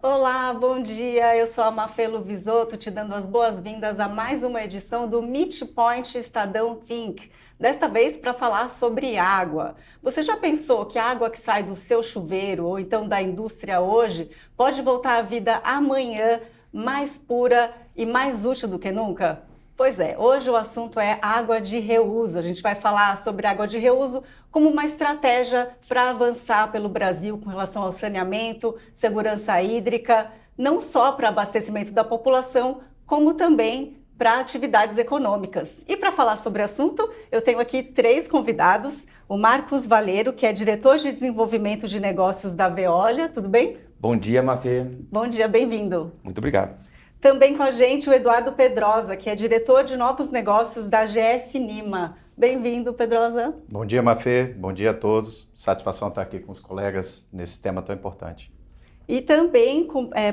Olá, bom dia. Eu sou a Mafelo Visoto, te dando as boas-vindas a mais uma edição do Meet Point Estadão Think. Desta vez para falar sobre água. Você já pensou que a água que sai do seu chuveiro ou então da indústria hoje pode voltar à vida amanhã mais pura e mais útil do que nunca? Pois é, hoje o assunto é água de reuso. A gente vai falar sobre água de reuso como uma estratégia para avançar pelo Brasil com relação ao saneamento, segurança hídrica, não só para abastecimento da população, como também para atividades econômicas. E para falar sobre o assunto, eu tenho aqui três convidados. O Marcos Valeiro, que é diretor de desenvolvimento de negócios da Veolia. Tudo bem? Bom dia, Mafê. Bom dia, bem-vindo. Muito obrigado. Também com a gente o Eduardo Pedrosa, que é diretor de novos negócios da GS Nima. Bem-vindo, Pedrosa. Bom dia, Mafê. Bom dia a todos. Satisfação estar aqui com os colegas nesse tema tão importante. E também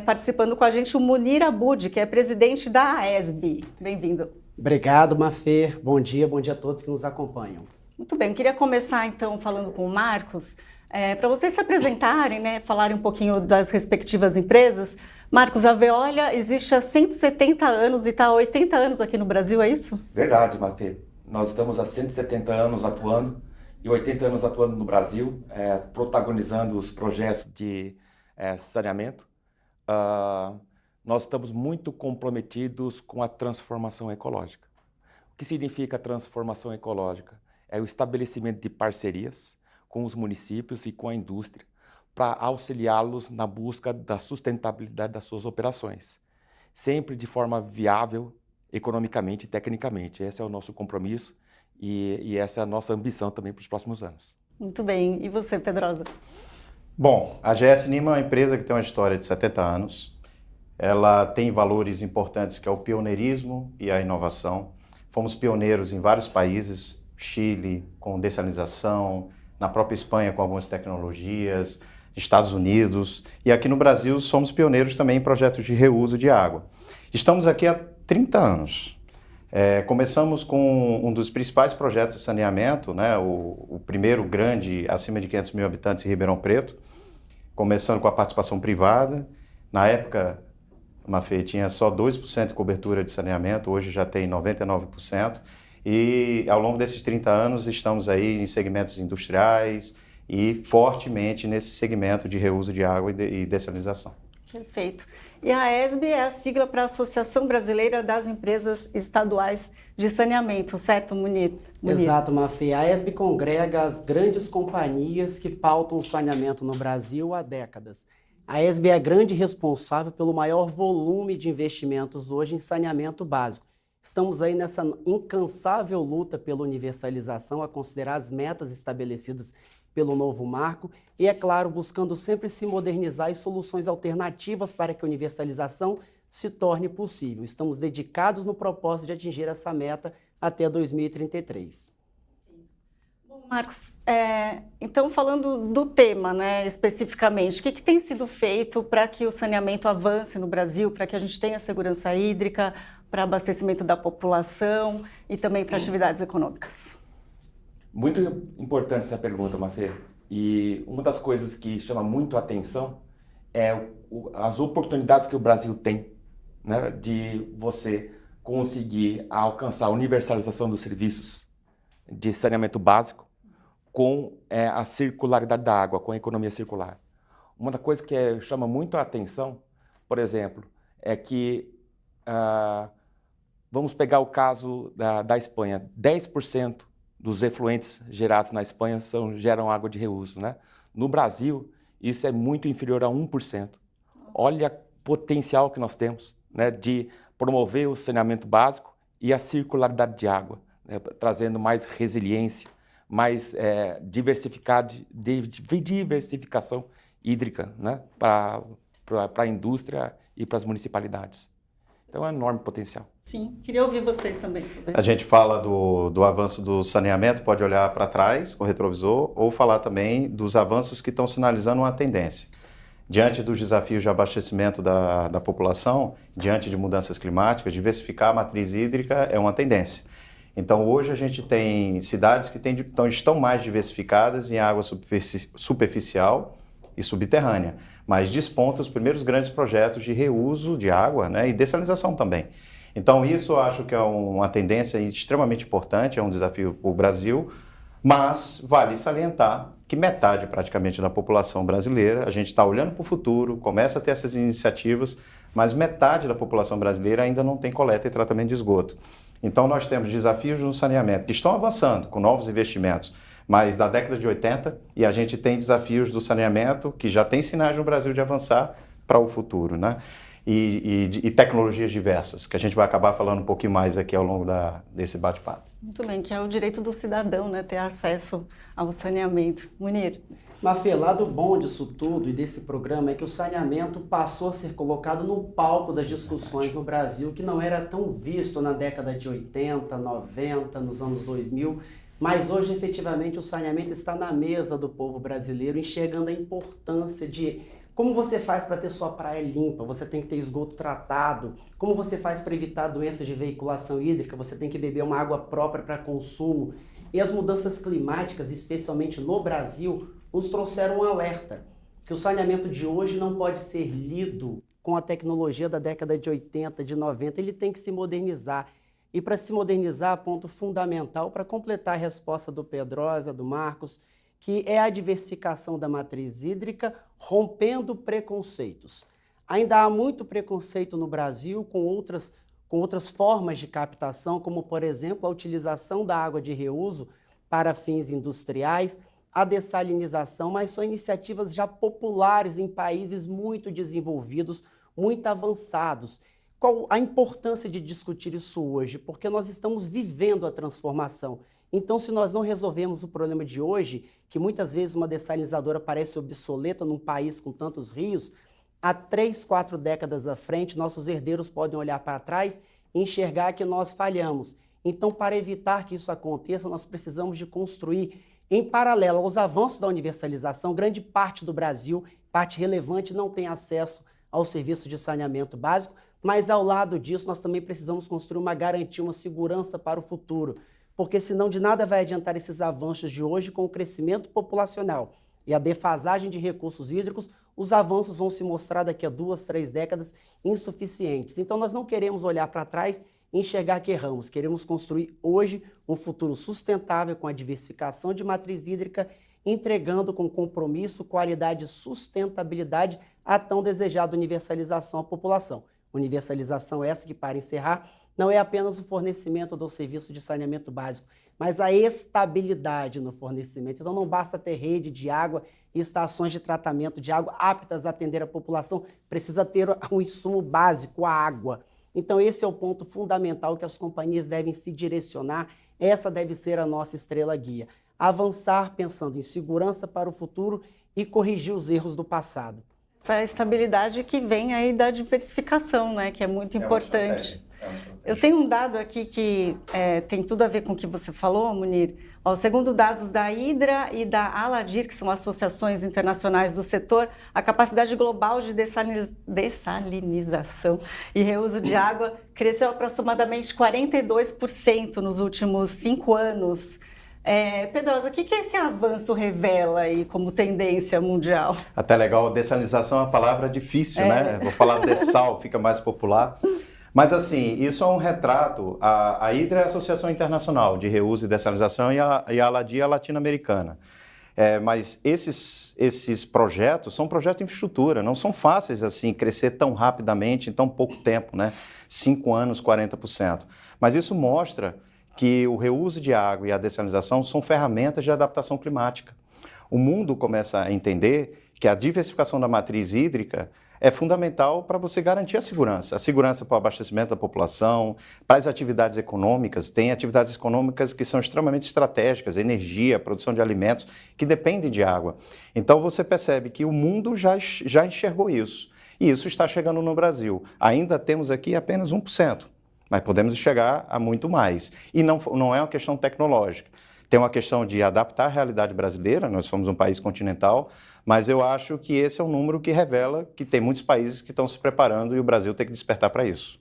participando com a gente o Munir Abud, que é presidente da AESB. Bem-vindo. Obrigado, Mafê. Bom dia a todos que nos acompanham. Muito bem, eu queria começar então falando com o Marcos, para vocês se apresentarem, né, falarem um pouquinho das respectivas empresas. Marcos, a Veolia existe há 170 anos e está há 80 anos aqui no Brasil, é isso? Verdade, Mafê. Nós estamos há 170 anos atuando e 80 anos atuando no Brasil, protagonizando os projetos de saneamento. Nós estamos muito comprometidos com a transformação ecológica. O que significa transformação ecológica? É o estabelecimento de parcerias com os municípios e com a indústria para auxiliá-los na busca da sustentabilidade das suas operações, sempre de forma viável economicamente e tecnicamente. Esse é o nosso compromisso e essa é a nossa ambição também para os próximos anos. Muito bem. E você, Pedrosa? Bom, a GS Nima é uma empresa que tem uma história de 70 anos. Ela tem valores importantes que é o pioneirismo e a inovação. Fomos pioneiros em vários países, Chile com dessalinização, na própria Espanha com algumas tecnologias, Estados Unidos, e aqui no Brasil somos pioneiros também em projetos de reuso de água. Estamos aqui há 30 anos. Começamos com um dos principais projetos de saneamento, né, o primeiro grande, acima de 500 mil habitantes em Ribeirão Preto, começando com a participação privada. Na época, Mafê, tinha só 2% de cobertura de saneamento, hoje já tem 99%, e ao longo desses 30 anos estamos aí em segmentos industriais, e fortemente nesse segmento de reuso de água e dessalinização. Perfeito. E a AESB é a sigla para a Associação Brasileira das Empresas Estaduais de Saneamento, certo, Munir? Exato, Mafê. A AESB congrega as grandes companhias que pautam o saneamento no Brasil há décadas. A AESB é a grande responsável pelo maior volume de investimentos hoje em saneamento básico. Estamos aí nessa incansável luta pela universalização, a considerar as metas estabelecidas pelo novo marco e, é claro, buscando sempre se modernizar e soluções alternativas para que a universalização se torne possível. Estamos dedicados no propósito de atingir essa meta até 2033. Bom, Marcos, então falando do tema, né, especificamente, o que tem sido feito para que o saneamento avance no Brasil, para que a gente tenha segurança hídrica, para abastecimento da população e também para atividades econômicas? Muito importante essa pergunta, Mafê. E uma das coisas que chama muito a atenção é as oportunidades que o Brasil tem, né, de você conseguir alcançar a universalização dos serviços de saneamento básico com a circularidade da água, com a economia circular. Uma das coisas que chama muito a atenção, por exemplo, é que vamos pegar o caso da Espanha. 10% dos efluentes gerados na Espanha geram água de reuso, né? No Brasil, isso é muito inferior a 1%. Olha o potencial que nós temos, né, de promover o saneamento básico e a circularidade de água, né, trazendo mais resiliência, mais diversificação hídrica, né, para a indústria e para as municipalidades. Então é um enorme potencial. Sim, queria ouvir vocês também sobre. A gente fala do avanço do saneamento, pode olhar para trás com o retrovisor, ou falar também dos avanços que estão sinalizando uma tendência. Diante dos desafios de abastecimento da população, diante de mudanças climáticas, diversificar a matriz hídrica é uma tendência. Então hoje a gente tem cidades que estão mais diversificadas em água superficial e subterrânea, mas desponta os primeiros grandes projetos de reuso de água, né, e dessalinização também. Então isso eu acho que é uma tendência extremamente importante, é um desafio para o Brasil, mas vale salientar que metade praticamente da população brasileira, a gente está olhando para o futuro, começa a ter essas iniciativas, mas metade da população brasileira ainda não tem coleta e tratamento de esgoto. Então nós temos desafios no saneamento que estão avançando com novos investimentos, mas da década de 80, e a gente tem desafios do saneamento que já tem sinais no Brasil de avançar para o futuro, né? E tecnologias diversas, que a gente vai acabar falando um pouquinho mais aqui ao longo desse bate-papo. Muito bem, que é o direito do cidadão, né, ter acesso ao saneamento. Munir. Mafê, lado bom disso tudo e desse programa é que o saneamento passou a ser colocado no palco das discussões no Brasil, que não era tão visto na década de 80, 90, nos anos 2000, mas hoje efetivamente o saneamento está na mesa do povo brasileiro, enxergando a importância de como você faz para ter sua praia limpa, você tem que ter esgoto tratado, como você faz para evitar doenças de veiculação hídrica, você tem que beber uma água própria para consumo. E as mudanças climáticas, especialmente no Brasil, nos trouxeram um alerta, que o saneamento de hoje não pode ser lido com a tecnologia da década de 80, de 90, ele tem que se modernizar. E para se modernizar, ponto fundamental para completar a resposta do Pedrosa, do Marcos, que é a diversificação da matriz hídrica, rompendo preconceitos. Ainda há muito preconceito no Brasil com outras formas de captação, como, por exemplo, a utilização da água de reuso para fins industriais, a dessalinização, mas são iniciativas já populares em países muito desenvolvidos, muito avançados. Qual a importância de discutir isso hoje? Porque nós estamos vivendo a transformação. Então, se nós não resolvemos o problema de hoje, que muitas vezes uma dessalinizadora parece obsoleta num país com tantos rios, há 3, 4 décadas à frente, nossos herdeiros podem olhar para trás e enxergar que nós falhamos. Então, para evitar que isso aconteça, nós precisamos de construir, em paralelo aos avanços da universalização, grande parte do Brasil, parte relevante, não tem acesso ao serviço de saneamento básico, mas ao lado disso nós também precisamos construir uma garantia, uma segurança para o futuro, porque senão de nada vai adiantar esses avanços de hoje com o crescimento populacional e a defasagem de recursos hídricos, os avanços vão se mostrar daqui a 2, 3 décadas insuficientes. Então nós não queremos olhar para trás e enxergar que erramos, queremos construir hoje um futuro sustentável com a diversificação de matriz hídrica, entregando com compromisso, qualidade e sustentabilidade a tão desejada universalização à população. Universalização essa que, para encerrar, não é apenas o fornecimento do serviço de saneamento básico, mas a estabilidade no fornecimento. Então não basta ter rede de água e estações de tratamento de água aptas a atender a população, precisa ter um insumo básico, a água. Então esse é o ponto fundamental que as companhias devem se direcionar, essa deve ser a nossa estrela guia. Avançar pensando em segurança para o futuro e corrigir os erros do passado. Essa estabilidade que vem aí da diversificação, né, que é muito importante. Eu tenho um dado aqui que tem tudo a ver com o que você falou, Munir. Ó, segundo dados da Hidra e da Aladir, que são associações internacionais do setor, a capacidade global de dessalinização e reuso de água cresceu aproximadamente 42% nos últimos 5 anos. Pedrosa, o que esse avanço revela aí como tendência mundial? Até legal, dessalinização é uma palavra difícil, né? Vou falar dessal, fica mais popular. Mas assim, isso é um retrato, a Hidra é a Associação Internacional de Reuso e Dessalinização e a Aladir é a latino-americana. Mas esses projetos são projetos de infraestrutura, não são fáceis assim, crescer tão rapidamente em tão pouco tempo, né? 5 anos, 40%. Mas isso mostra que o reuso de água e a dessalinização são ferramentas de adaptação climática. O mundo começa a entender que a diversificação da matriz hídrica é fundamental para você garantir a segurança para o abastecimento da população, para as atividades econômicas. Tem atividades econômicas que são extremamente estratégicas, energia, produção de alimentos, que dependem de água. Então você percebe que o mundo já enxergou isso, e isso está chegando no Brasil. Ainda temos aqui apenas 1%, mas podemos chegar a muito mais. E não é uma questão tecnológica. Tem uma questão de adaptar a realidade brasileira, nós somos um país continental, mas eu acho que esse é um número que revela que tem muitos países que estão se preparando e o Brasil tem que despertar para isso.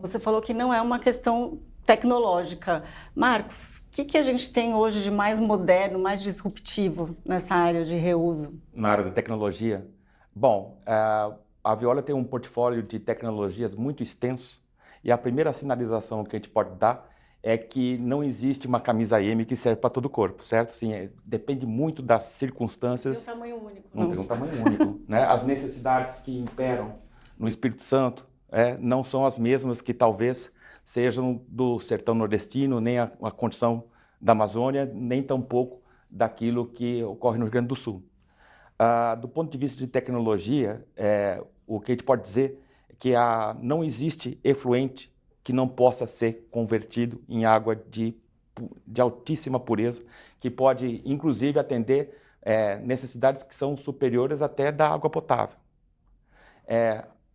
Você falou que não é uma questão tecnológica. Marcos, o que a gente tem hoje de mais moderno, mais disruptivo nessa área de reuso? Na área de tecnologia, bom, a Veolia tem um portfólio de tecnologias muito extenso e a primeira sinalização que a gente pode dar é que não existe uma camisa M que serve para todo o corpo, certo? Assim, depende muito das circunstâncias. Tem um tamanho único. Não tem um tamanho único, né? As necessidades que imperam no Espírito Santo não são as mesmas que talvez sejam do sertão nordestino, nem a condição da Amazônia, nem tampouco daquilo que ocorre no Rio Grande do Sul. Do ponto de vista de tecnologia, o que a gente pode dizer é que não existe efluente que não possa ser convertido em água de altíssima pureza, que pode, inclusive, atender necessidades que são superiores até da água potável.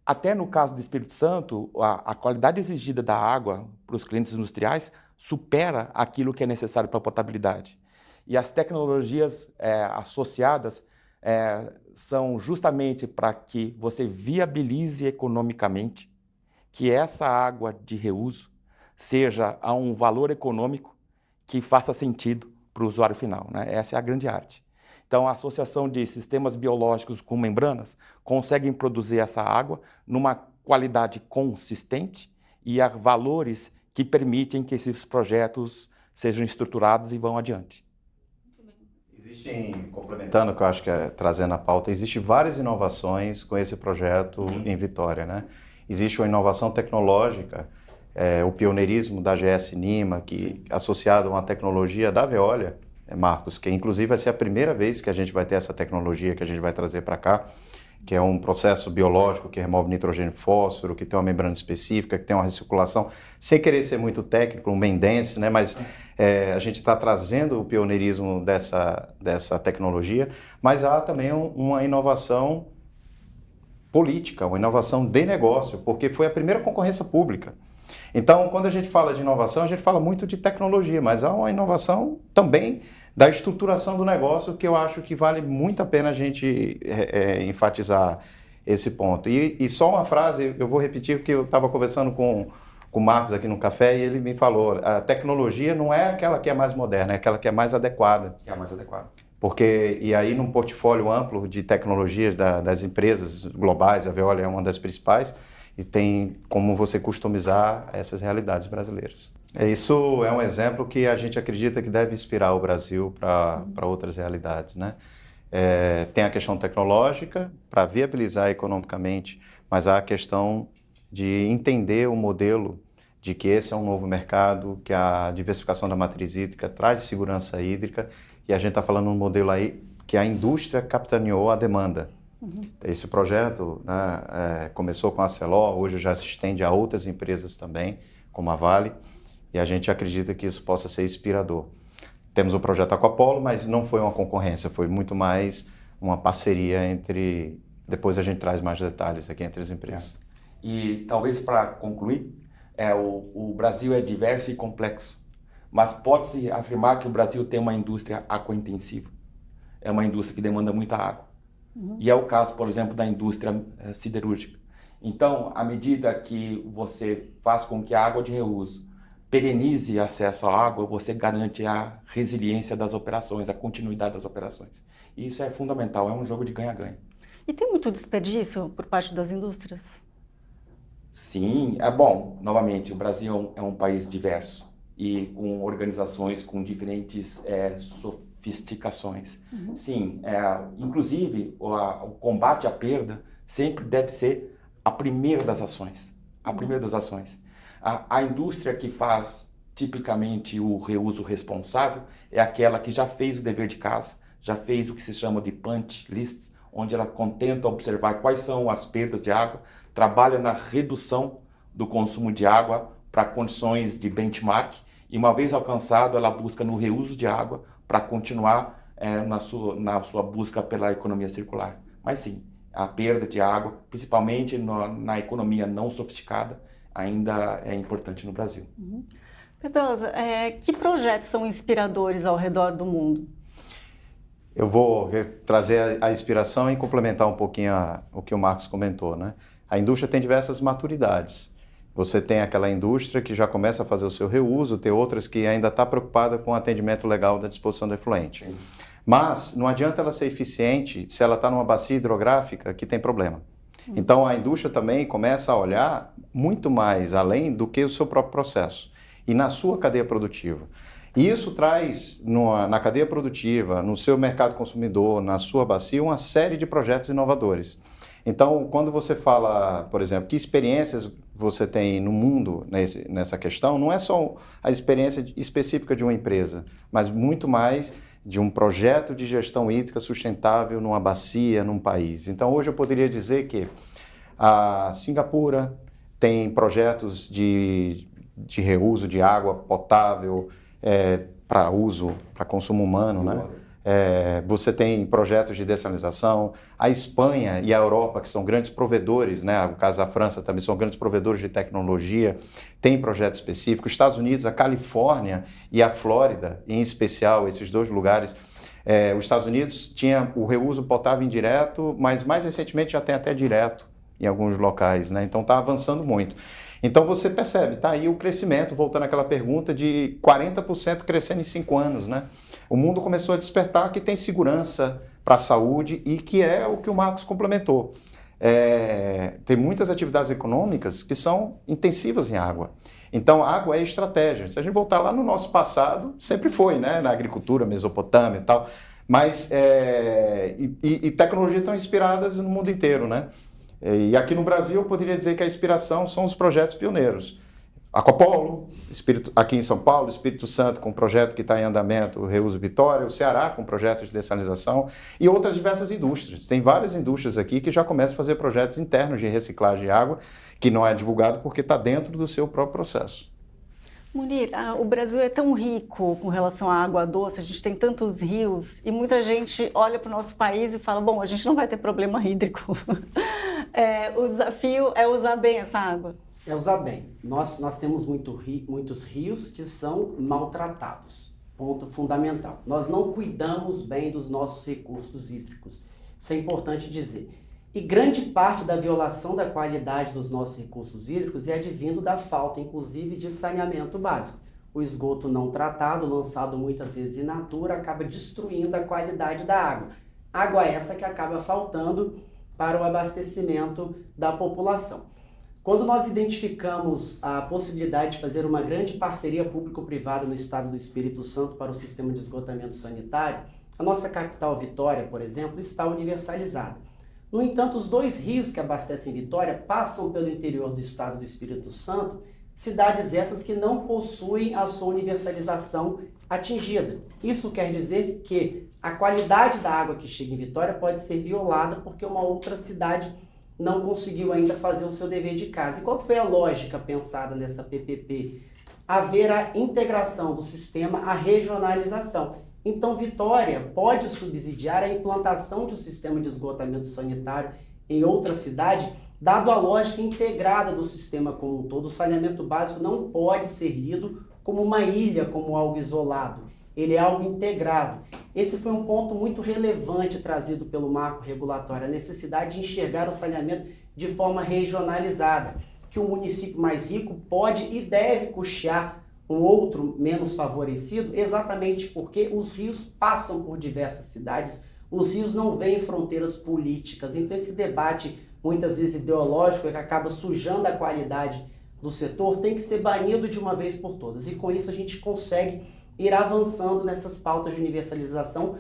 Até no caso do Espírito Santo, a qualidade exigida da água para os clientes industriais supera aquilo que é necessário para a potabilidade. E as tecnologias associadas são justamente para que você viabilize economicamente que essa água de reuso seja a um valor econômico que faça sentido para o usuário final, né? Essa é a grande arte. Então, a associação de sistemas biológicos com membranas conseguem produzir essa água numa qualidade consistente e a valores que permitem que esses projetos sejam estruturados e vão adiante. Complementando o que eu acho que trazendo a pauta, existem várias inovações com esse projeto em Vitória, né? Existe uma inovação tecnológica, o pioneirismo da GS Nima, que associado a uma tecnologia da Veolia, Marcos, que inclusive vai ser a primeira vez que a gente vai ter essa tecnologia que a gente vai trazer para cá, que é um processo biológico que remove nitrogênio e fósforo, que tem uma membrana específica, que tem uma recirculação, sem querer ser muito técnico, um Mendense, né? Mas a gente está trazendo o pioneirismo dessa tecnologia, mas há também uma inovação política, uma inovação de negócio, porque foi a primeira concorrência pública. Então, quando a gente fala de inovação, a gente fala muito de tecnologia, mas há uma inovação também da estruturação do negócio que eu acho que vale muito a pena a gente enfatizar esse ponto. E só uma frase, eu vou repetir porque eu estava conversando com o Marcos aqui no café e ele me falou, a tecnologia não é aquela que é mais moderna, é aquela que é mais adequada. É a mais adequada. Porque, e aí num portfólio amplo de tecnologias das empresas globais, a Veolia é uma das principais, e tem como você customizar essas realidades brasileiras. Isso é um exemplo que a gente acredita que deve inspirar o Brasil para outras realidades, né? Tem a questão tecnológica para viabilizar economicamente, mas há a questão de entender o modelo de que esse é um novo mercado, que a diversificação da matriz hídrica traz segurança hídrica, e a gente está falando um modelo aí que a indústria capitaneou a demanda. Esse projeto, né, começou com a Celor, hoje já se estende a outras empresas também, como a Vale, e a gente acredita que isso possa ser inspirador. Temos o projeto Aquapolo, mas não foi uma concorrência, foi muito mais uma parceria entre... Depois a gente traz mais detalhes aqui entre as empresas. E talvez para concluir, o Brasil é diverso e complexo, mas pode-se afirmar que o Brasil tem uma indústria aquointensiva. É uma indústria que demanda muita água. E é o caso, por exemplo, da indústria siderúrgica. Então, à medida que você faz com que a água de reuso perenize acesso à água, você garante a resiliência das operações, a continuidade das operações. E isso é fundamental, é um jogo de ganha-ganha. E tem muito desperdício por parte das indústrias? Sim, bom, novamente, o Brasil é um país diverso e com organizações com diferentes sofisticações. Sim, inclusive o combate à perda sempre deve ser a primeira das ações. A primeira das ações. A indústria que faz tipicamente o reuso responsável é aquela que já fez o dever de casa, já fez o que se chama de punch lists, onde ela tenta observar quais são as perdas de água, trabalha na redução do consumo de água para condições de benchmark e uma vez alcançado ela busca no reuso de água para continuar na sua busca pela economia circular. Mas sim, a perda de água, principalmente na economia não sofisticada, ainda é importante no Brasil. Pedrosa, que projetos são inspiradores ao redor do mundo? Eu vou trazer a inspiração e complementar um pouquinho o que o Marcos comentou, né? A indústria tem diversas maturidades. Você tem aquela indústria que já começa a fazer o seu reuso, tem outras que ainda está preocupada com o atendimento legal da disposição do efluente. Sim. Mas não adianta ela ser eficiente se ela está numa bacia hidrográfica que tem problema. Então a indústria também começa a olhar muito mais além do que o seu próprio processo e na sua cadeia produtiva. E isso traz na cadeia produtiva, no seu mercado consumidor, na sua bacia, uma série de projetos inovadores. Então, quando você fala, por exemplo, que experiências você tem no mundo nessa questão, não é só a experiência específica de uma empresa, mas muito mais de um projeto de gestão hídrica sustentável numa bacia, num país. Então, hoje eu poderia dizer que a Singapura tem projetos de reuso de água potável para uso, para consumo humano, né? Você tem projetos de dessalinização. A Espanha e a Europa, que são grandes provedores, né? O caso da França também são grandes provedores de tecnologia, tem projetos específicos. Os Estados Unidos, a Califórnia e a Flórida, em especial, esses dois lugares. Os Estados Unidos tinha o reuso potável indireto, mas mais recentemente já tem até direto em alguns locais, né? Então está avançando muito. Então você percebe, tá aí o crescimento, voltando àquela pergunta de 40% crescendo em 5 anos, né? O mundo começou a despertar que tem segurança para a saúde e que é o que o Marcos complementou. Tem muitas atividades econômicas que são intensivas em água. Então, a água é estratégia. Se a gente voltar lá no nosso passado, sempre foi, né? Na agricultura, Mesopotâmia e tal. Mas, e tecnologias estão inspiradas no mundo inteiro, né? E aqui no Brasil, eu poderia dizer que a inspiração são os projetos pioneiros. Aquapolo, aqui em São Paulo, Espírito Santo com um projeto que está em andamento, o Reuso Vitória, o Ceará com projetos de dessalinização e outras diversas indústrias. Tem várias indústrias aqui que já começam a fazer projetos internos de reciclagem de água, que não é divulgado porque está dentro do seu próprio processo. Munir, o Brasil é tão rico com relação à água doce, a gente tem tantos rios e muita gente olha para o nosso país e fala, bom, a gente não vai ter problema hídrico. O desafio é usar bem essa água. É usar bem. Nós temos muitos rios que são maltratados. Ponto fundamental. Nós não cuidamos bem dos nossos recursos hídricos. Isso é importante dizer. E grande parte da violação da qualidade dos nossos recursos hídricos é advindo da falta, inclusive, de saneamento básico. O esgoto não tratado, lançado muitas vezes in natura, acaba destruindo a qualidade da água. Água essa que acaba faltando para o abastecimento da população. Quando nós identificamos a possibilidade de fazer uma grande parceria público-privada no estado do Espírito Santo para o sistema de esgotamento sanitário, a nossa capital Vitória, por exemplo, está universalizada. No entanto, os 2 rios que abastecem Vitória passam pelo interior do estado do Espírito Santo, cidades essas que não possuem a sua universalização atingida. Isso quer dizer que a qualidade da água que chega em Vitória pode ser violada porque uma outra cidade não conseguiu ainda fazer o seu dever de casa. E qual foi a lógica pensada nessa PPP? Haver a integração do sistema, a regionalização. Então, Vitória pode subsidiar a implantação de um sistema de esgotamento sanitário em outra cidade, dado a lógica integrada do sistema como um todo. O saneamento básico não pode ser lido como uma ilha, como algo isolado. Ele é algo integrado. Esse foi um ponto muito relevante trazido pelo marco regulatório, a necessidade de enxergar o saneamento de forma regionalizada, que o município mais rico pode e deve custear um outro menos favorecido, exatamente porque os rios passam por diversas cidades, os rios não veem fronteiras políticas, então esse debate, muitas vezes ideológico, que acaba sujando a qualidade do setor, tem que ser banido de uma vez por todas, e com isso a gente consegue ir avançando nessas pautas de universalização,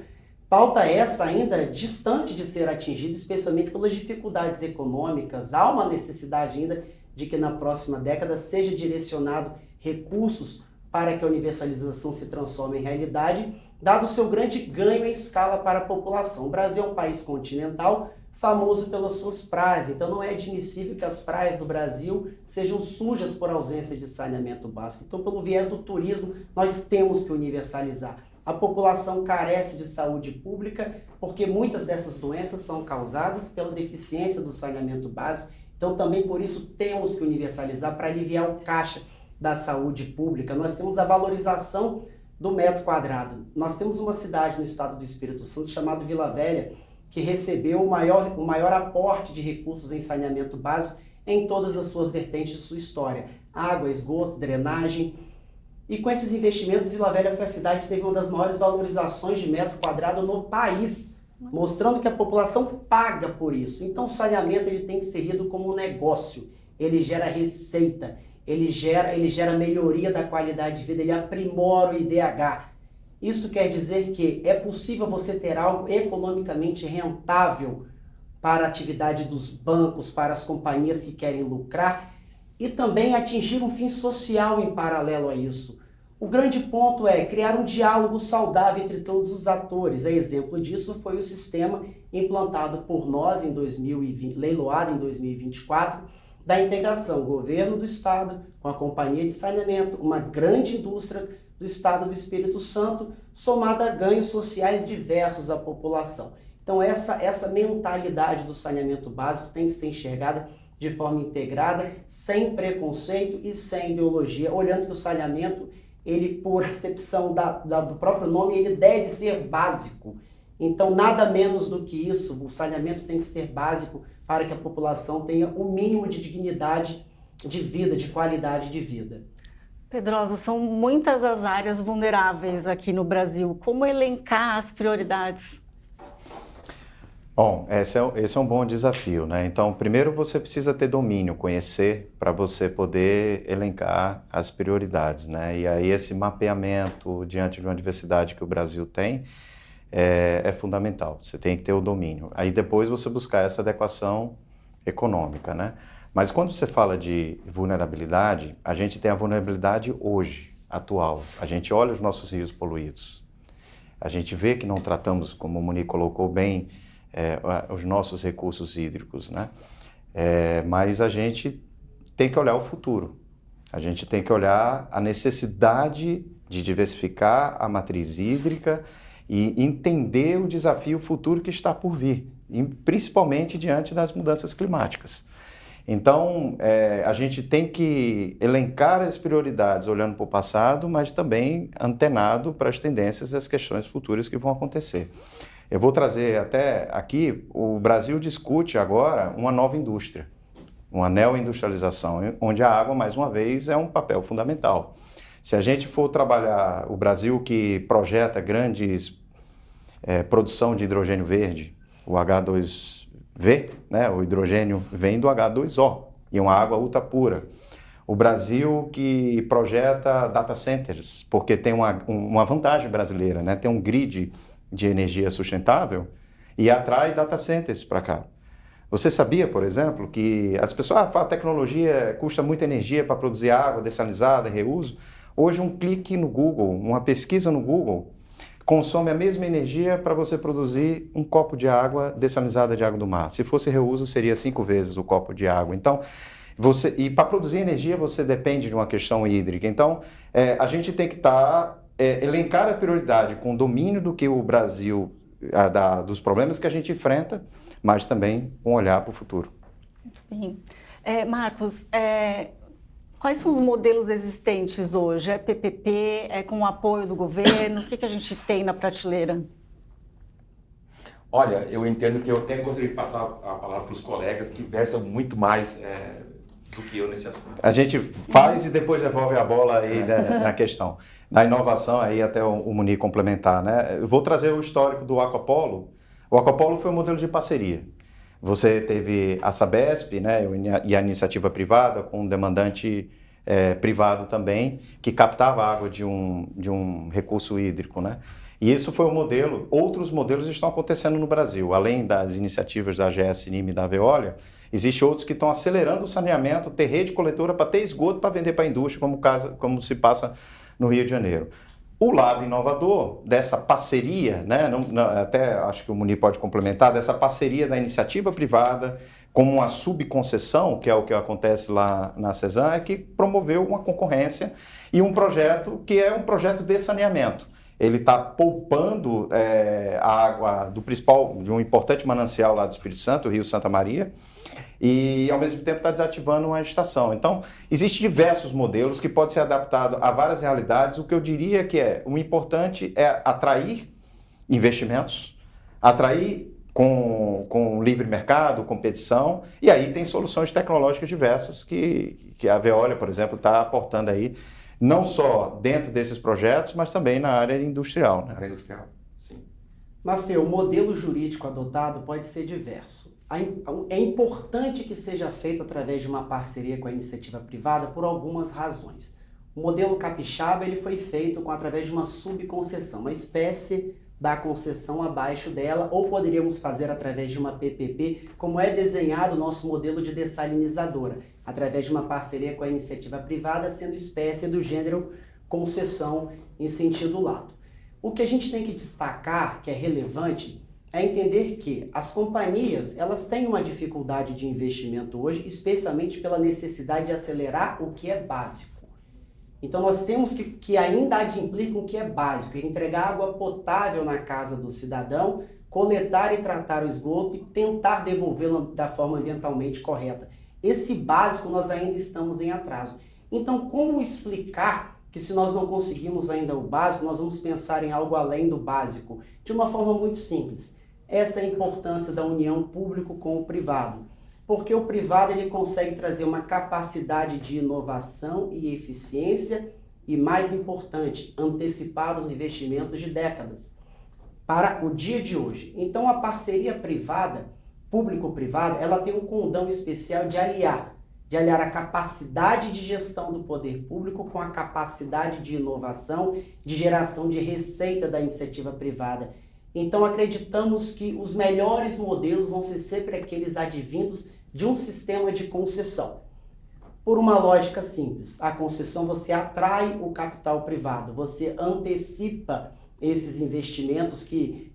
pauta essa ainda distante de ser atingida, especialmente pelas dificuldades econômicas. Há uma necessidade ainda de que na próxima década seja direcionado recursos para que a universalização se transforme em realidade, dado o seu grande ganho em escala para a população. O Brasil é um país continental, famoso pelas suas praias, então não é admissível que as praias do Brasil sejam sujas por ausência de saneamento básico. Então, pelo viés do turismo, nós temos que universalizar. A população carece de saúde pública porque muitas dessas doenças são causadas pela deficiência do saneamento básico. Então, também por isso temos que universalizar para aliviar o caixa da saúde pública. Nós temos a valorização do metro quadrado. Nós temos uma cidade no estado do Espírito Santo chamada Vila Velha, que recebeu o maior aporte de recursos em saneamento básico em todas as suas vertentes de sua história. Água, esgoto, drenagem. E com esses investimentos, Vila Velha foi a cidade que teve uma das maiores valorizações de metro quadrado no país, mostrando que a população paga por isso. Então o saneamento ele tem que ser lido como um negócio, ele gera receita, ele gera melhoria da qualidade de vida, ele aprimora o IDH. Isso quer dizer que é possível você ter algo economicamente rentável para a atividade dos bancos, para as companhias que querem lucrar e também atingir um fim social em paralelo a isso. O grande ponto é criar um diálogo saudável entre todos os atores. Exemplo disso foi o sistema implantado por nós em 2020, leiloado em 2024, da integração governo do estado com a companhia de saneamento, uma grande indústria do estado do Espírito Santo, somada a ganhos sociais diversos à população. Então essa mentalidade do saneamento básico tem que ser enxergada de forma integrada, sem preconceito e sem ideologia, olhando que o saneamento, ele por acepção do próprio nome, ele deve ser básico. Então nada menos do que isso, o saneamento tem que ser básico para que a população tenha o mínimo de dignidade de vida, de qualidade de vida. Pedrosa, são muitas as áreas vulneráveis aqui no Brasil. Como elencar as prioridades? Bom, esse é um bom desafio, né? Então, primeiro você precisa ter domínio, conhecer, para você poder elencar as prioridades, né? E aí esse mapeamento diante de uma diversidade que o Brasil tem é fundamental. Você tem que ter o domínio. Aí depois você buscar essa adequação econômica, né? Mas quando você fala de vulnerabilidade, a gente tem a vulnerabilidade hoje, atual. A gente olha os nossos rios poluídos. A gente vê que não tratamos, como o Muni colocou bem, os nossos recursos hídricos, né? Mas a gente tem que olhar o futuro. A gente tem que olhar a necessidade de diversificar a matriz hídrica e entender o desafio futuro que está por vir, principalmente diante das mudanças climáticas. Então, a gente tem que elencar as prioridades olhando para o passado, mas também antenado para as tendências e as questões futuras que vão acontecer. Eu vou trazer até aqui, o Brasil discute agora uma nova indústria, uma neoindustrialização, onde a água, mais uma vez, é um papel fundamental. Se a gente for trabalhar o Brasil que projeta grandes produção de hidrogênio verde, o H2V, né, o hidrogênio vem do H2O, e uma água ultra pura. O Brasil que projeta data centers, porque tem uma vantagem brasileira, né, tem um grid de energia sustentável e atrai data centers para cá. Você sabia, por exemplo, que as pessoas falam a tecnologia custa muita energia para produzir água dessalinizada, reuso. Hoje um clique no Google, uma pesquisa no Google, consome a mesma energia para você produzir um copo de água dessalinizada de água do mar. Se fosse reuso, seria 5 vezes o copo de água. Então, e para produzir energia, você depende de uma questão hídrica. Então, a gente tem que elencar a prioridade com o domínio do que o Brasil, dos problemas que a gente enfrenta, mas também um olhar para o futuro. Muito bem. Marcos, quais são os modelos existentes hoje? É PPP? É com o apoio do governo? O que a gente tem na prateleira? Olha, eu entendo que eu até gostaria de passar a palavra para os colegas que versam muito mais do que eu nesse assunto. A gente faz e depois devolve a bola aí na questão. Na inovação, aí até o Muni complementar, né? Eu vou trazer o histórico do Aquapolo. O Aquapolo foi um modelo de parceria. Você teve a Sabesp, né, e a iniciativa privada, com um demandante privado também, que captava água de um recurso hídrico, né? E isso foi um modelo. Outros modelos estão acontecendo no Brasil. Além das iniciativas da AGS NIM e da Veolia, existem outros que estão acelerando o saneamento, ter rede coletora para ter esgoto para vender para a indústria, como se passa no Rio de Janeiro. O lado inovador dessa parceria, né, até acho que o Muni pode complementar, dessa parceria da iniciativa privada como uma subconcessão, que é o que acontece lá na CESAM, é que promoveu uma concorrência e um projeto que é um projeto de saneamento. Ele está poupando a água de um importante manancial lá do Espírito Santo, o Rio Santa Maria, e ao mesmo tempo está desativando uma estação. Então, existem diversos modelos que podem ser adaptados a várias realidades. O que eu diria que o importante é atrair investimentos, atrair com livre mercado, competição, e aí tem soluções tecnológicas diversas que a Veolia, por exemplo, está aportando aí, não só dentro desses projetos, mas também na área industrial, né? Na área industrial, sim. Mafê, o modelo jurídico adotado pode ser diverso. É importante que seja feito através de uma parceria com a iniciativa privada por algumas razões. O modelo capixaba ele foi feito através de uma subconcessão, uma espécie da concessão abaixo dela, ou poderíamos fazer através de uma PPP, como é desenhado o nosso modelo de dessalinizadora, através de uma parceria com a iniciativa privada, sendo espécie do gênero concessão em sentido lato. O que a gente tem que destacar, que é relevante, é entender que as companhias elas têm uma dificuldade de investimento hoje, especialmente pela necessidade de acelerar o que é básico. Então nós temos que ainda adimplir o que é básico, entregar água potável na casa do cidadão, coletar e tratar o esgoto e tentar devolvê-lo da forma ambientalmente correta. Esse básico nós ainda estamos em atraso. Então como explicar que se nós não conseguimos ainda o básico, nós vamos pensar em algo além do básico? De uma forma muito simples. Essa é a importância da união público com o privado. Porque o privado ele consegue trazer uma capacidade de inovação e eficiência e, mais importante, antecipar os investimentos de décadas para o dia de hoje. Então, a parceria privada, público-privada, ela tem um condão especial de aliar a capacidade de gestão do poder público com a capacidade de inovação, de geração de receita da iniciativa privada. Então, acreditamos que os melhores modelos vão ser sempre aqueles advindos de um sistema de concessão. Por uma lógica simples, a concessão você atrai o capital privado, você antecipa esses investimentos que,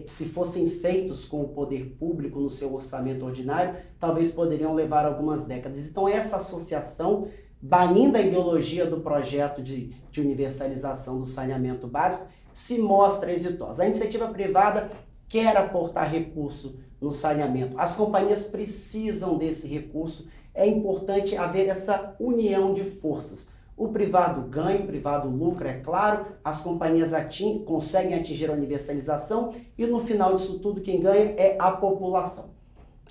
se fossem feitos com o poder público no seu orçamento ordinário, talvez poderiam levar algumas décadas. Então, essa associação, banindo a ideologia do projeto de universalização do saneamento básico, se mostra exitosa. A iniciativa privada quer aportar recurso no saneamento. As companhias precisam desse recurso. É importante haver essa união de forças. O privado ganha, o privado lucra, é claro, as companhias conseguem atingir a universalização e no final disso tudo quem ganha é a população.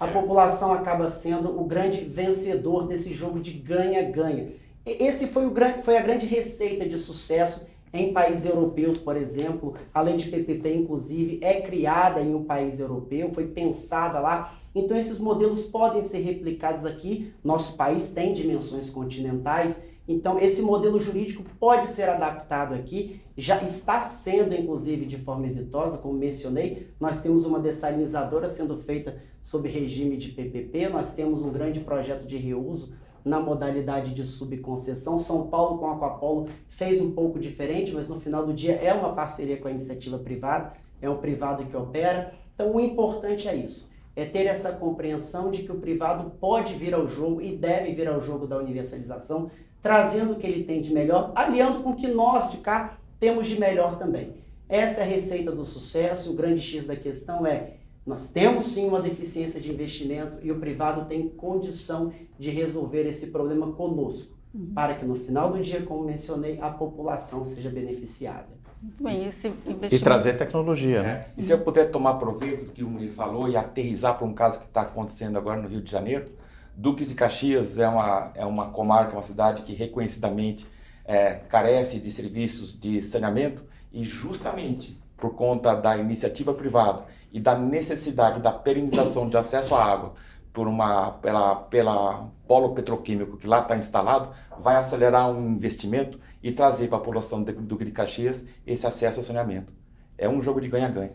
A população acaba sendo o grande vencedor desse jogo de ganha-ganha. Esse foi a grande receita de sucesso em países europeus, por exemplo. A lei de PPP, inclusive, é criada em um país europeu, foi pensada lá. Então, esses modelos podem ser replicados aqui. Nosso país tem dimensões continentais, então esse modelo jurídico pode ser adaptado aqui. Já está sendo, inclusive, de forma exitosa, como mencionei. Nós temos uma dessalinizadora sendo feita sob regime de PPP, nós temos um grande projeto de reuso na modalidade de subconcessão. São Paulo com a Aquapolo fez um pouco diferente, mas no final do dia é uma parceria com a iniciativa privada, é um privado que opera. Então o importante é isso, é ter essa compreensão de que o privado pode vir ao jogo e deve vir ao jogo da universalização, trazendo o que ele tem de melhor, aliando com o que nós de cá temos de melhor também. Essa é a receita do sucesso. O grande X da questão é: nós temos sim uma deficiência de investimento e o privado tem condição de resolver esse problema conosco, para que no final do dia, como mencionei, a população seja beneficiada. Muito bem, esse investimento... E trazer tecnologia, né? E se eu puder tomar proveito do que o Murilo falou e aterrissar para um caso que está acontecendo agora no Rio de Janeiro, Duques de Caxias é uma comarca, uma cidade que reconhecidamente carece de serviços de saneamento e justamente por conta da iniciativa privada e da necessidade da perenização de acesso à água pela polo petroquímico que lá está instalado, vai acelerar um investimento e trazer para a população do Duque de Caxias esse acesso ao saneamento. É um jogo de ganha-ganha.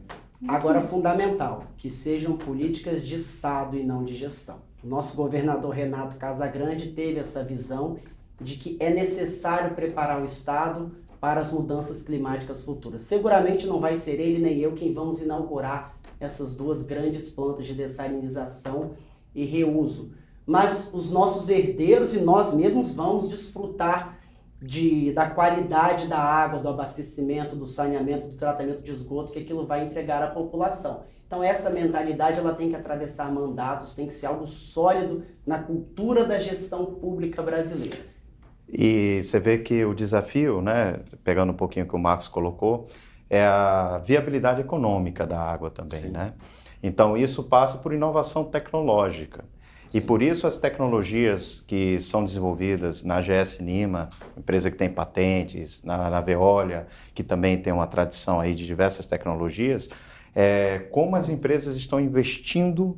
Agora, fundamental, que sejam políticas de Estado e não de gestão. O nosso governador Renato Casagrande teve essa visão de que é necessário preparar o Estado para as mudanças climáticas futuras. Seguramente não vai ser ele nem eu quem vamos inaugurar essas duas grandes plantas de dessalinização e reuso. Mas os nossos herdeiros e nós mesmos vamos desfrutar da qualidade da água, do abastecimento, do saneamento, do tratamento de esgoto que aquilo vai entregar à população. Então essa mentalidade ela tem que atravessar mandatos, tem que ser algo sólido na cultura da gestão pública brasileira. E você vê que o desafio, né, pegando um pouquinho o que o Marcos colocou, é a viabilidade econômica da água também, né? Então, isso passa por inovação tecnológica. E por isso as tecnologias que são desenvolvidas na AGS Nima, empresa que tem patentes, na Veolia, que também tem uma tradição aí de diversas tecnologias, como as empresas estão investindo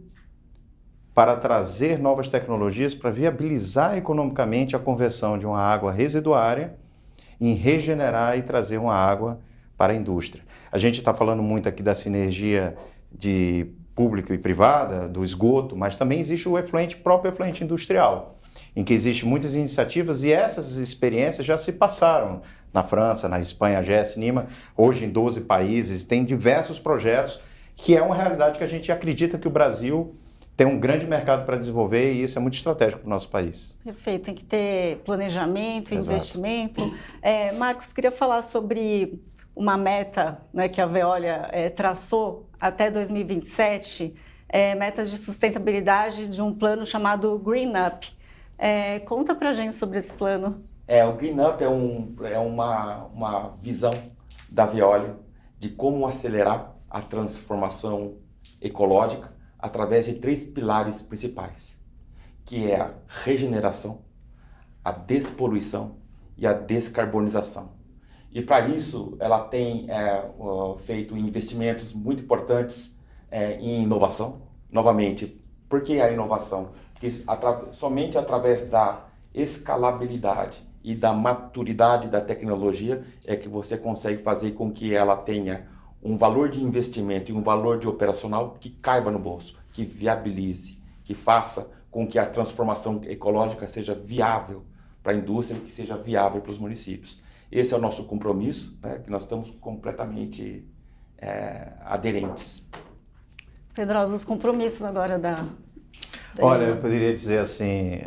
para trazer novas tecnologias para viabilizar economicamente a conversão de uma água residuária em regenerar e trazer uma água para a indústria. A gente está falando muito aqui da sinergia de público e privada, do esgoto, mas também existe o próprio efluente industrial, em que existem muitas iniciativas e essas experiências já se passaram na França, na Espanha, a AGS Nima, hoje em 12 países, tem diversos projetos, que é uma realidade que a gente acredita que o Brasil tem um grande mercado para desenvolver e isso é muito estratégico para o nosso país. Perfeito, tem que ter planejamento, Exato. Investimento. Marcos, queria falar sobre uma meta, né, que a Veolia traçou até 2027, metas de sustentabilidade de um plano chamado Green Up. Conta pra gente sobre esse plano. O Green Up é uma visão da Veolia de como acelerar a transformação ecológica através de 3 pilares principais, que é a regeneração, a despoluição e a descarbonização. E para isso ela tem feito investimentos muito importantes em inovação. Novamente, por que a inovação? Porque somente através da escalabilidade e da maturidade da tecnologia é que você consegue fazer com que ela tenha um valor de investimento e um valor de operacional que caiba no bolso, que viabilize, que faça com que a transformação ecológica seja viável para a indústria e que seja viável para os municípios. Esse é o nosso compromisso, né, que nós estamos completamente aderentes. Pedrosa, os compromissos agora da Olha, eu poderia dizer assim,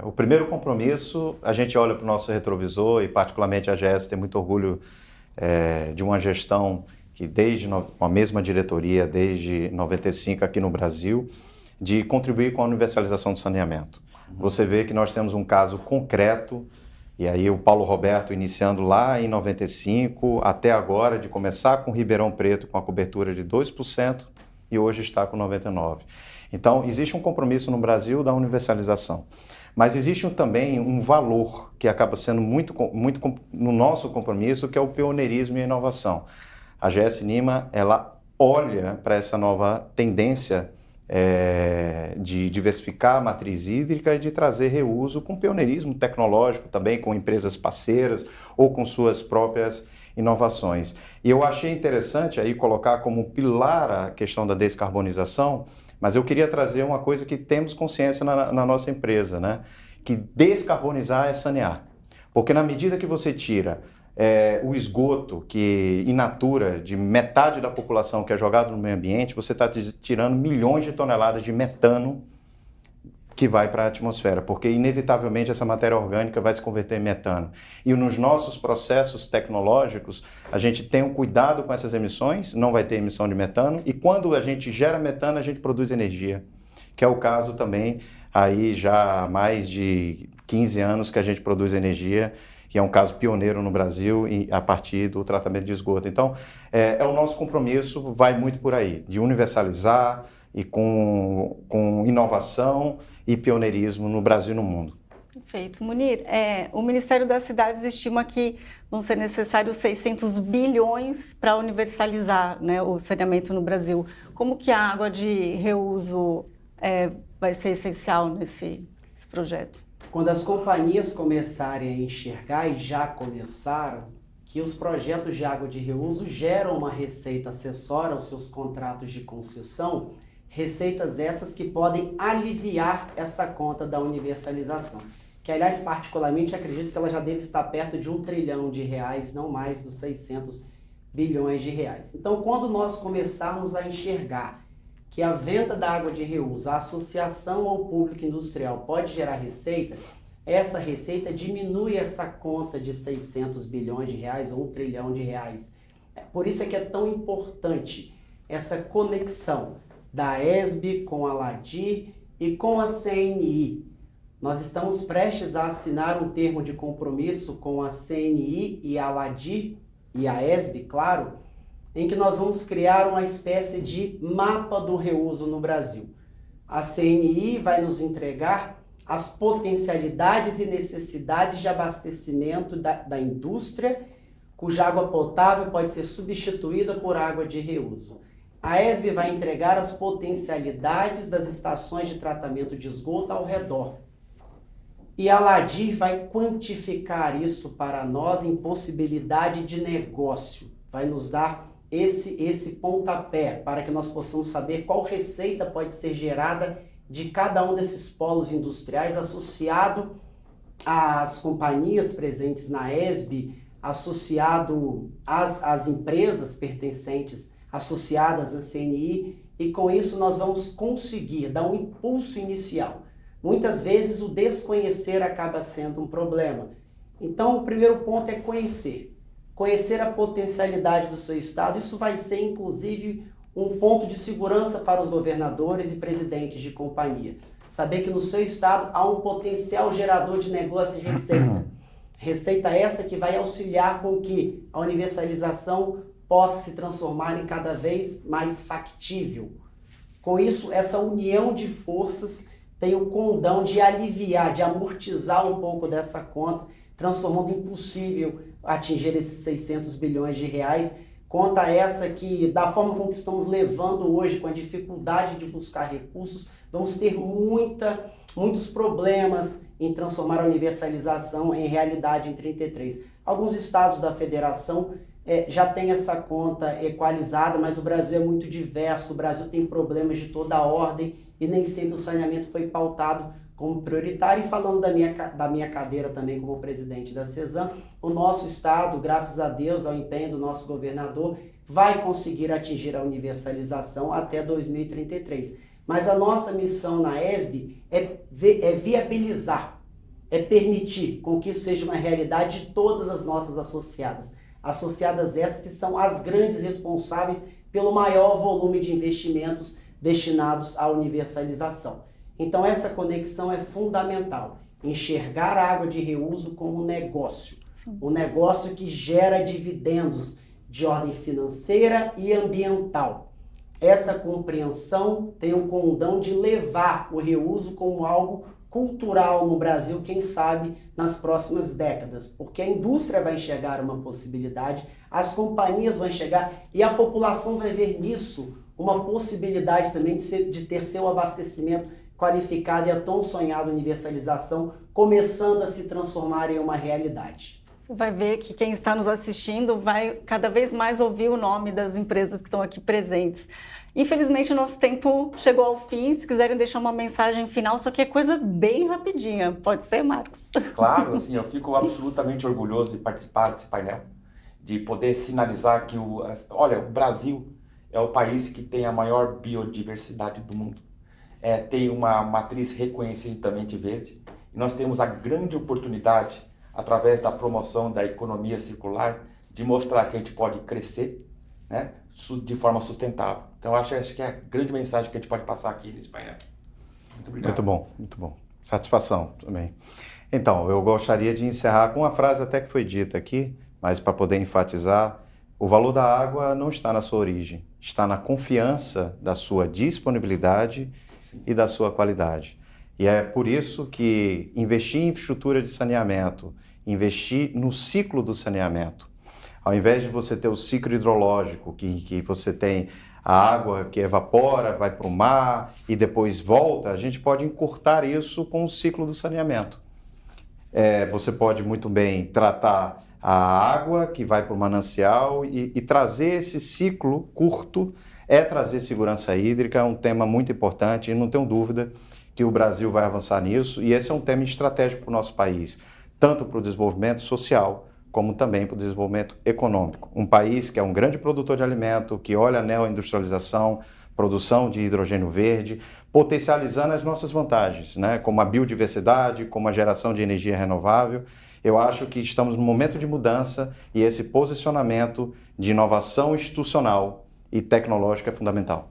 o primeiro compromisso, a gente olha para o nosso retrovisor e particularmente a AGS tem muito orgulho de uma gestão que com a mesma diretoria, desde 95 aqui no Brasil, de contribuir com a universalização do saneamento. Você vê que nós temos um caso concreto, e aí o Paulo Roberto iniciando lá em 95, até agora, de começar com Ribeirão Preto com a cobertura de 2% e hoje está com 99%. Então, existe um compromisso no Brasil da universalização. Mas existe também um valor que acaba sendo muito no nosso compromisso, que é o pioneirismo e a inovação. A AGS Nima, ela olha para essa nova tendência de diversificar a matriz hídrica e de trazer reuso com pioneirismo tecnológico também, com empresas parceiras ou com suas próprias inovações. E eu achei interessante aí colocar como pilar a questão da descarbonização, mas eu queria trazer uma coisa que temos consciência na nossa empresa, né? Que descarbonizar é sanear. Porque na medida que você tira o esgoto que in natura de metade da população que é jogado no meio ambiente, você está tirando milhões de toneladas de metano que vai para a atmosfera, porque inevitavelmente essa matéria orgânica vai se converter em metano. E nos nossos processos tecnológicos, a gente tem um cuidado com essas emissões, não vai ter emissão de metano, e quando a gente gera metano, a gente produz energia, que é o caso também, aí já há mais de 15 anos que a gente produz energia, que é um caso pioneiro no Brasil a partir do tratamento de esgoto. Então, o nosso compromisso vai muito por aí, de universalizar e com inovação e pioneirismo no Brasil e no mundo. Perfeito. Munir, o Ministério das Cidades estima que vão ser necessários 600 bilhões para universalizar, né, o saneamento no Brasil. Como que a água de reuso vai ser essencial nesse projeto? Quando as companhias começarem a enxergar, e já começaram, que os projetos de água de reuso geram uma receita acessória aos seus contratos de concessão, receitas essas que podem aliviar essa conta da universalização. Que, aliás, particularmente, acredito que ela já deve estar perto de R$1 trilhão, não mais dos 600 bilhões de reais. Então, quando nós começarmos a enxergar que a venda da água de reuso, a associação ao público industrial pode gerar receita, essa receita diminui essa conta de 600 bilhões de reais ou R$1 trilhão. Por isso é que é tão importante essa conexão da ESB com a LADIR e com a CNI. Nós estamos prestes a assinar um termo de compromisso com a CNI e a LADIR e a ESB, claro, em que nós vamos criar uma espécie de mapa do reuso no Brasil. A CNI vai nos entregar as potencialidades e necessidades de abastecimento da indústria, cuja água potável pode ser substituída por água de reuso. A ESB vai entregar as potencialidades das estações de tratamento de esgoto ao redor. E a LADIR vai quantificar isso para nós em possibilidade de negócio. Vai nos dar esse pontapé para que nós possamos saber qual receita pode ser gerada de cada um desses polos industriais associado às companhias presentes na ESB, associado às empresas pertencentes, associadas à CNI, e com isso nós vamos conseguir dar um impulso inicial. Muitas vezes o desconhecer acaba sendo um problema. Então o primeiro ponto é conhecer a potencialidade do seu estado. Isso vai ser inclusive um ponto de segurança para os governadores e presidentes de companhia. Saber que no seu estado há um potencial gerador de negócio e receita. Receita essa que vai auxiliar com que a universalização possa se transformar em cada vez mais factível. Com isso, essa união de forças tem o condão de aliviar, de amortizar um pouco dessa conta, transformando impossível atingir esses 600 bilhões de reais. Conta essa que, da forma como estamos levando hoje, com a dificuldade de buscar recursos, vamos ter muitos problemas em transformar a universalização em realidade em 33. Alguns estados da federação já têm essa conta equalizada, mas o Brasil é muito diverso, o Brasil tem problemas de toda a ordem e nem sempre o saneamento foi pautado como prioritário. E falando da minha cadeira também como presidente da CESAM, o nosso estado, graças a Deus, ao empenho do nosso governador, vai conseguir atingir a universalização até 2033. Mas a nossa missão na ESB é viabilizar, é permitir com que isso seja uma realidade de todas as nossas associadas. Associadas essas que são as grandes responsáveis pelo maior volume de investimentos destinados à universalização. Então essa conexão é fundamental. Enxergar a água de reuso como um negócio. Sim. Um negócio que gera dividendos de ordem financeira e ambiental. Essa compreensão tem o condão de levar o reuso como algo cultural no Brasil, quem sabe, nas próximas décadas, porque a indústria vai enxergar uma possibilidade, as companhias vão enxergar e a população vai ver nisso uma possibilidade também de ter seu abastecimento qualificado e a tão sonhada universalização começando a se transformar em uma realidade. Você vai ver que quem está nos assistindo vai cada vez mais ouvir o nome das empresas que estão aqui presentes. Infelizmente, o nosso tempo chegou ao fim. Se quiserem deixar uma mensagem final, só que é coisa bem rapidinha. Pode ser, Marcos? Claro, assim, eu fico absolutamente orgulhoso de participar desse painel, de poder sinalizar que o Brasil é o país que tem a maior biodiversidade do mundo. Tem uma matriz reconhecidamente verde. E nós temos a grande oportunidade, através da promoção da economia circular, de mostrar que a gente pode crescer, né, de forma sustentável. Então, acho que é a grande mensagem que a gente pode passar aqui nesse painel. Muito obrigado. Muito bom, muito bom. Satisfação também. Então, eu gostaria de encerrar com uma frase até que foi dita aqui, mas para poder enfatizar, o valor da água não está na sua origem, está na confiança da sua disponibilidade e da sua qualidade. E é por isso que investir em infraestrutura de saneamento, investir no ciclo do saneamento, ao invés de você ter o ciclo hidrológico, que você tem a água que evapora, vai para o mar e depois volta, a gente pode encurtar isso com o ciclo do saneamento. Você pode muito bem tratar a água que vai para o manancial e trazer esse ciclo curto, trazer segurança hídrica, é um tema muito importante e não tenho dúvida que o Brasil vai avançar nisso, e esse é um tema estratégico para o nosso país, tanto para o desenvolvimento social, como também para o desenvolvimento econômico. Um país que é um grande produtor de alimento, que olha a neoindustrialização, produção de hidrogênio verde, potencializando as nossas vantagens, né? Como a biodiversidade, como a geração de energia renovável. Eu acho que estamos num momento de mudança e esse posicionamento de inovação institucional e tecnológica é fundamental.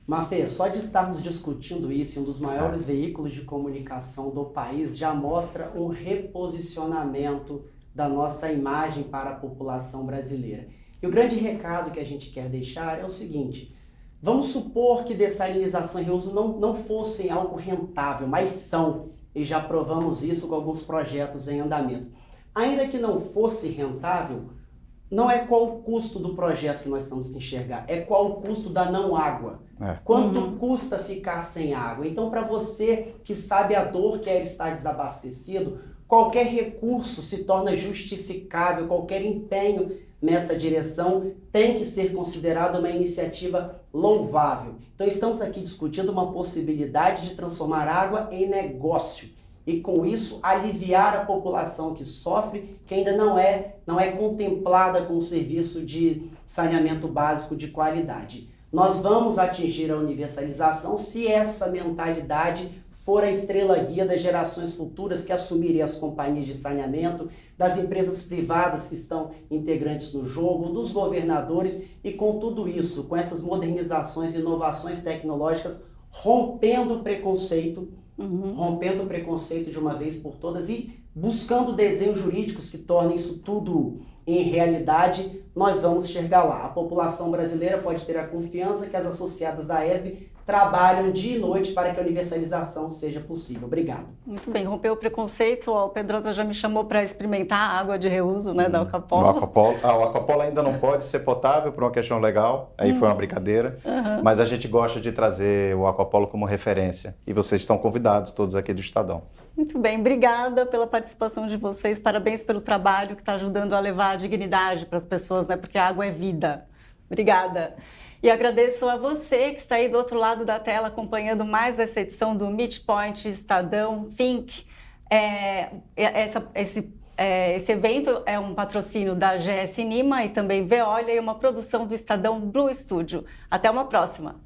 Mafê, só de estarmos discutindo isso em um dos maiores veículos de comunicação do país já mostra um reposicionamento da nossa imagem para a população brasileira. E o grande recado que a gente quer deixar é o seguinte: vamos supor que dessalinização e reuso não fossem algo rentável, mas são, e já provamos isso com alguns projetos em andamento. Ainda que não fosse rentável, não é qual o custo do projeto que nós temos que enxergar, é qual o custo da não água. Quanto custa ficar sem água? Então, para você que sabe a dor que é estar desabastecido, qualquer recurso se torna justificável, qualquer empenho nessa direção tem que ser considerado uma iniciativa louvável. Então, estamos aqui discutindo uma possibilidade de transformar água em negócio e, com isso, aliviar a população que sofre, que ainda não é contemplada com o serviço de saneamento básico de qualidade. Nós vamos atingir a universalização se essa mentalidade for a estrela guia das gerações futuras que assumirem as companhias de saneamento, das empresas privadas que estão integrantes no jogo, dos governadores, e com tudo isso, com essas modernizações e inovações tecnológicas, rompendo o preconceito de uma vez por todas e buscando desenhos jurídicos que tornem isso tudo em realidade, nós vamos chegar lá. A população brasileira pode ter a confiança que as associadas da ESB trabalham dia e noite para que a universalização seja possível. Obrigado. Muito bem, rompeu o preconceito. O Pedrosa já me chamou para experimentar a água de reuso, né, da Aquapolo. O Aquapolo ainda não pode ser potável por uma questão legal, aí foi uma brincadeira, mas a gente gosta de trazer o Aquapolo como referência e vocês estão convidados, todos aqui do Estadão. Muito bem, obrigada pela participação de vocês, parabéns pelo trabalho que está ajudando a levar a dignidade para as pessoas, né, porque a água é vida. Obrigada. E agradeço a você que está aí do outro lado da tela acompanhando mais essa edição do Meet Point Estadão Think. Esse evento é um patrocínio da GS Nima e também Veolia e uma produção do Estadão Blue Studio. Até uma próxima!